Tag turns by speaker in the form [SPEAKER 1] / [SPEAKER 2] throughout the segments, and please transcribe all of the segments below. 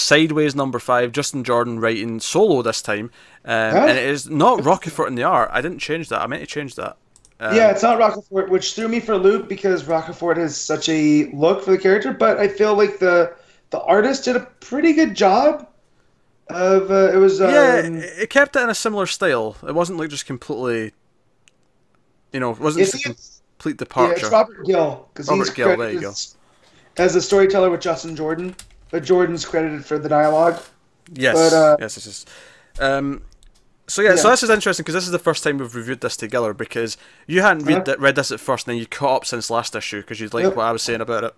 [SPEAKER 1] Sideways #5, Justin Jordan writing solo this time, and it is not Rocafort in the art. I didn't change that. I meant to change that.
[SPEAKER 2] Yeah, it's not Rocafort, which threw me for a loop because Rocafort has such a look for the character. But I feel like the artist did a pretty good job of it was.
[SPEAKER 1] It kept it in a similar style. It wasn't like just completely, it wasn't just a complete departure.
[SPEAKER 2] Yeah, it's Robert Gill because he's
[SPEAKER 1] Gill, there you go.
[SPEAKER 2] As a storyteller with Justin Jordan, but Jordan's credited for the dialogue.
[SPEAKER 1] Yes,
[SPEAKER 2] but,
[SPEAKER 1] yes. So this is interesting because this is the first time we've reviewed this together because you hadn't read this at first and then you caught up since last issue because you liked what I was saying about it.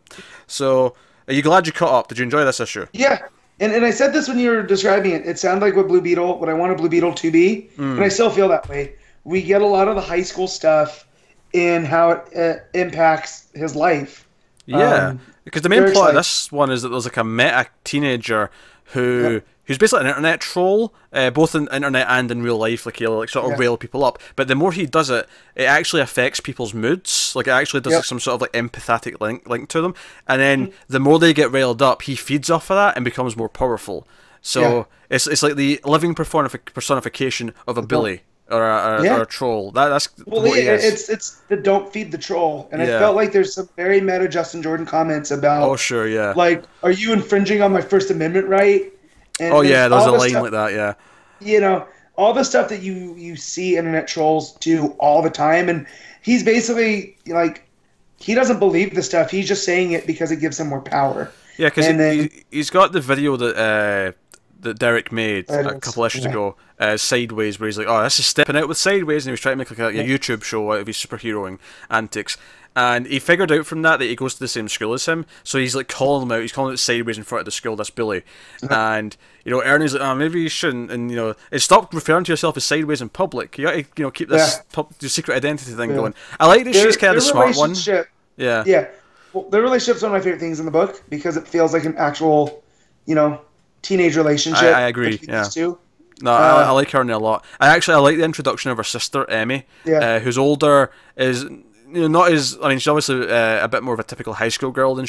[SPEAKER 1] So are you glad you caught up? Did you enjoy this issue?
[SPEAKER 2] Yeah, and I said this when you were describing it. It sounded like what I wanted Blue Beetle to be, and I still feel that way. We get a lot of the high school stuff in how it impacts his life.
[SPEAKER 1] Yeah, because the main plot of this one is that there's like a meta teenager who's basically an internet troll, both in internet and in real life. Like he'll sort of rail people up, but the more he does it, it actually affects people's moods. Like it actually does like, some sort of like empathetic link to them, and then the more they get railed up, he feeds off of that and becomes more powerful. So it's like the living personification of a bully. Or a troll. That's what he is.
[SPEAKER 2] It's the don't feed the troll, and I felt like there's some very meta Justin Jordan comments about.
[SPEAKER 1] Oh sure, yeah.
[SPEAKER 2] Like, are you infringing on my First Amendment right? And
[SPEAKER 1] there's a line like that, yeah.
[SPEAKER 2] All the stuff that you see internet trolls do all the time, and he's basically like, he doesn't believe the stuff. He's just saying it because it gives him more power.
[SPEAKER 1] Yeah, because he's got the video that Derek made a couple issues ago, Sideways, where he's like, oh, this is stepping out with Sideways, and he was trying to make like a YouTube show out of his superheroing antics. And he figured out from that he goes to the same school as him, so he's like calling him out. He's calling it Sideways in front of the school, this bully. And Ernie's like, oh, maybe you shouldn't. And stop referring to yourself as Sideways in public. You got to keep this your secret identity thing going. I like that she's kind of the smart one. Yeah.
[SPEAKER 2] Well, their relationship's one of my favorite things in the book because it feels like an actual, teenage relationship.
[SPEAKER 1] I agree. Yeah. No, I like Ernie a lot. I like the introduction of her sister Emmy, who's older, is not as, I mean, she's obviously a bit more of a typical high school girl than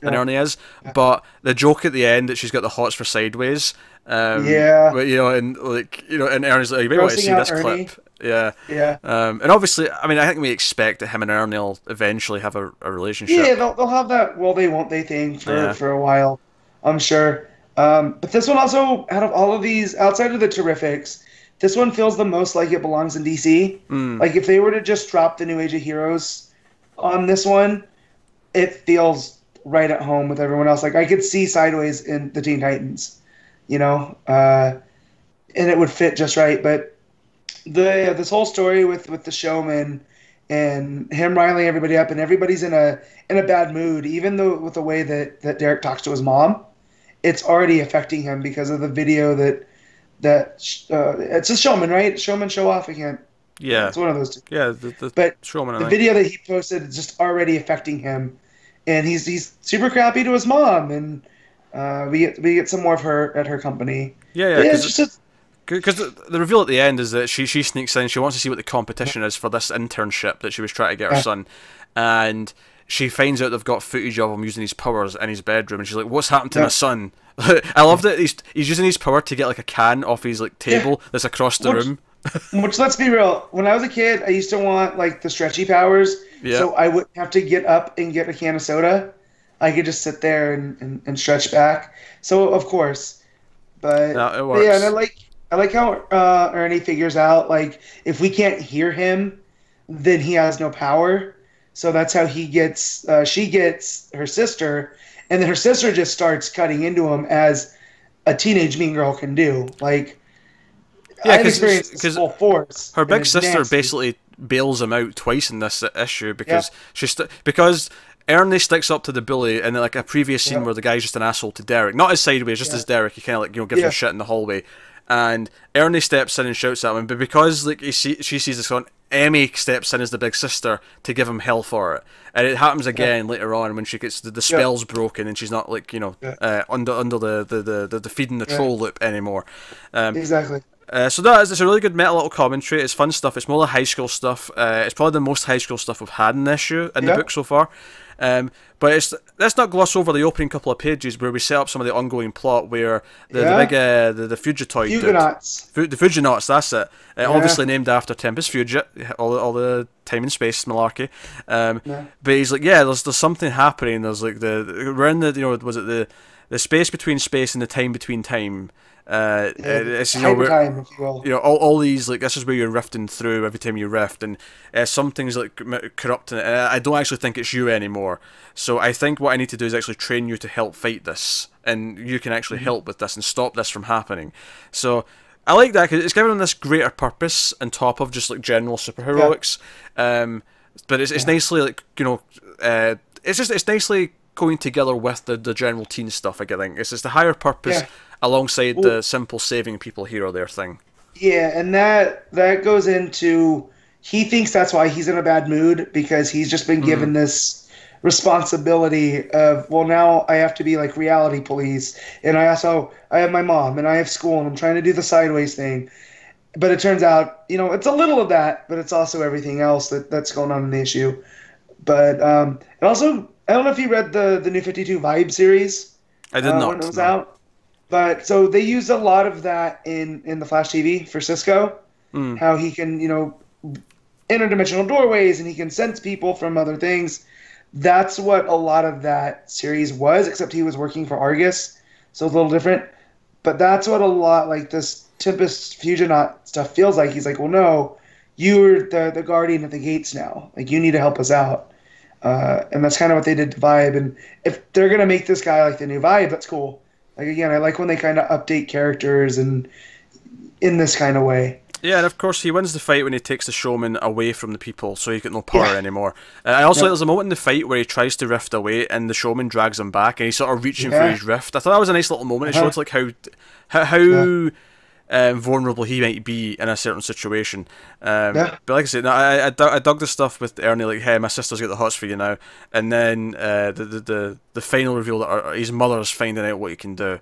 [SPEAKER 1] Ernie is, but the joke at the end that she's got the hots for Sideways, and Ernie's like, you may want to see this
[SPEAKER 2] Ernie.
[SPEAKER 1] clip. And obviously, I mean, I think we expect that him and Ernie will eventually have a relationship.
[SPEAKER 2] Yeah, they'll have that will they won't they thing for a while, I'm sure. But this one also, out of all of these, outside of the Terrifics, this one feels the most like it belongs in DC. Like, if they were to just drop the New Age of Heroes on this one, it feels right at home with everyone else. Like, I could see Sideways in the Teen Titans, and it would fit just right. But this whole story with the showman and him riling everybody up, and everybody's in a bad mood, even though with the way that Derek talks to his mom, it's already affecting him because of the video that it's a showman, right? Showman, show off. I can't.
[SPEAKER 1] Yeah,
[SPEAKER 2] it's one of those two.
[SPEAKER 1] Yeah,
[SPEAKER 2] but
[SPEAKER 1] showman.
[SPEAKER 2] The video that he posted is just already affecting him, and he's super crappy to his mom, and we get some more of her at her company.
[SPEAKER 1] Because the reveal at the end is that she sneaks in. She wants to see what the competition is for this internship that she was trying to get her son, and she finds out they've got footage of him using his powers in his bedroom, and she's like, "What's happened to my son?" I love that he's using his power to get like a can off his like table that's across the room.
[SPEAKER 2] Which, let's be real, when I was a kid, I used to want like the stretchy powers, so I wouldn't have to get up and get a can of soda. I could just sit there and stretch back. So of course, but
[SPEAKER 1] it works.
[SPEAKER 2] Yeah, and I like how Ernie figures out, like, if we can't hear him, then he has no power. So that's how he gets. She gets her sister, and then her sister just starts cutting into him as a teenage mean girl can do. Like, I've experienced this full force.
[SPEAKER 1] Her big sister basically bails him out twice in this issue because because Ernie sticks up to the bully in like a previous scene where the guy's just an asshole to Derek, not as Sideways, just as Derek. He kind of like gives him shit in the hallway, and Ernie steps in and shouts at him, but because like she sees this on. Emmy steps in as the big sister to give him hell for it, and it happens again later on when she gets the spell's broken and she's not like under the feeding the troll loop anymore.
[SPEAKER 2] Exactly.
[SPEAKER 1] So that is, it's a really good meta little commentary. It's fun stuff. It's more like high school stuff. It's probably the most high school stuff we've had in this issue in the book so far. But let's not gloss over the opening couple of pages where we set up some of the ongoing plot where the Fugitoid
[SPEAKER 2] Fugonauts.
[SPEAKER 1] The Fugonauts, that's it. Obviously named after Tempus Fugit, all the time and space malarkey. But he's like, there's something happening. There's like we're in the was it the space between space and the time between time. It's
[SPEAKER 2] time, if you will.
[SPEAKER 1] All these, like, this is where you're rifting through every time you rift, and something's like corrupting it. I don't actually think it's you anymore. So I think what I need to do is actually train you to help fight this, and you can actually help with this and stop this from happening. So I like that because it's giving them this greater purpose on top of just like general superheroics. But it's nicely like it's nicely going together with the general teen stuff. I think it's just the higher purpose. Alongside the simple saving people here or there thing.
[SPEAKER 2] Yeah, and that goes into, he thinks that's why he's in a bad mood, because he's just been given this responsibility of, well, now I have to be like reality police, and I have my mom, and I have school, and I'm trying to do the sideways thing. But it turns out, it's a little of that, but it's also everything else that's going on in the issue. But and also, I don't know if you read the New 52 Vibe series.
[SPEAKER 1] I did not.
[SPEAKER 2] When it was out. But so they used a lot of that in the Flash TV for Cisco, how he can, interdimensional doorways and he can sense people from other things. That's what a lot of that series was, except he was working for Argus, so it's a little different. But that's what a lot like this Tempus Fugonaut stuff feels like. He's like, well, no, you're the guardian of the gates now. Like, you need to help us out. And that's kind of what they did to Vibe. And if they're going to make this guy like the new Vibe, that's cool. Like, again, I like when they kind of update characters and in this kind of way.
[SPEAKER 1] Yeah, and of course he wins the fight when he takes the showman away from the people, so he's got no power anymore. I also like there's a moment in the fight where he tries to rift away, and the showman drags him back, and he's sort of reaching for his rift. I thought that was a nice little moment. It showed like how vulnerable he might be in a certain situation. But like I said, I dug the stuff with Ernie, like, hey, my sister's got the hots for you now, and then the final reveal that his mother's finding out what he can do.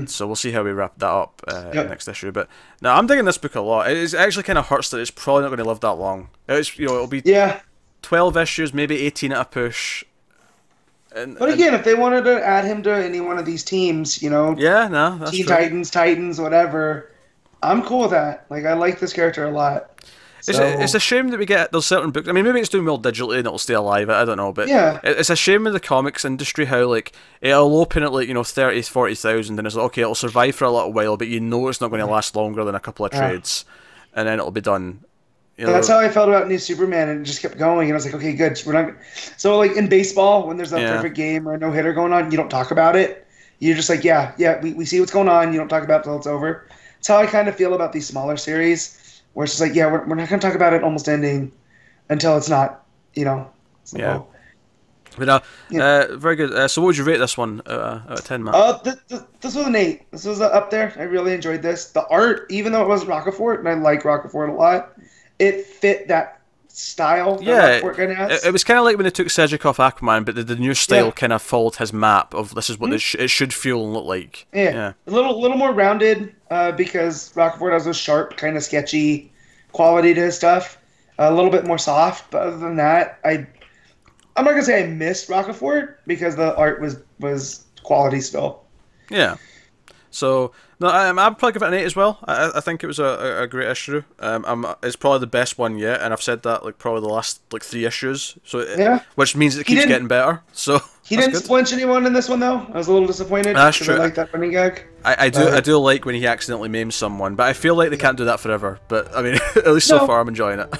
[SPEAKER 1] So we'll see how we wrap that up next issue. But no, I'm digging this book a lot. It actually kind of hurts that it's probably not going to live that long. It'll be 12 issues, maybe 18 at a push.
[SPEAKER 2] But again, if they wanted to add him to any one of these teams,
[SPEAKER 1] that's
[SPEAKER 2] Teen
[SPEAKER 1] true.
[SPEAKER 2] Titans, whatever, I'm cool with that. Like, I like this character a lot.
[SPEAKER 1] It's a shame that we get those certain books. I mean, maybe it's doing well digitally and it'll stay alive. I don't know, but it's a shame with the comics industry how like it'll open at like 30, 40,000, and it's like, okay, it'll survive for a little while, but it's not going to last longer than a couple of trades, and then it'll be done.
[SPEAKER 2] That's how I felt about New Superman, and it just kept going. And I was like, okay, good. We're not. So like in baseball, when there's a perfect game or a no hitter going on, you don't talk about it. You're just like, we see what's going on. You don't talk about it until it's over. That's how I kind of feel about these smaller series. Where it's just like, we're not going to talk about it almost ending until it's not, So,
[SPEAKER 1] But very good. So what would you rate this one out of 10, Matt?
[SPEAKER 2] This was an 8. This was up there. I really enjoyed this. The art, even though it wasn't Rocafort, and I like Rocafort a lot, it fit that style that Rocafort kind of has.
[SPEAKER 1] It was kind of like when they took Cedric off Aquaman, but the new style kind of followed his map of this is what it should feel and look like.
[SPEAKER 2] Yeah. A little more rounded because Rocafort has a sharp, kind of sketchy quality to his stuff. A little bit more soft, but other than that, I'm not gonna say I missed Rocafort because the art was quality still.
[SPEAKER 1] Yeah. So no, I'd probably give it an 8 as well. I think it was a great issue. It's probably the best one yet, and I've said that like probably the last like 3 issues. So which means it keeps getting better. So
[SPEAKER 2] he didn't flinch anyone in this one though. I was a little disappointed.
[SPEAKER 1] That's true.
[SPEAKER 2] I like that running gag.
[SPEAKER 1] I do like when he accidentally maims someone, but I feel like they can't do that forever. But I mean, at least so far I'm enjoying it.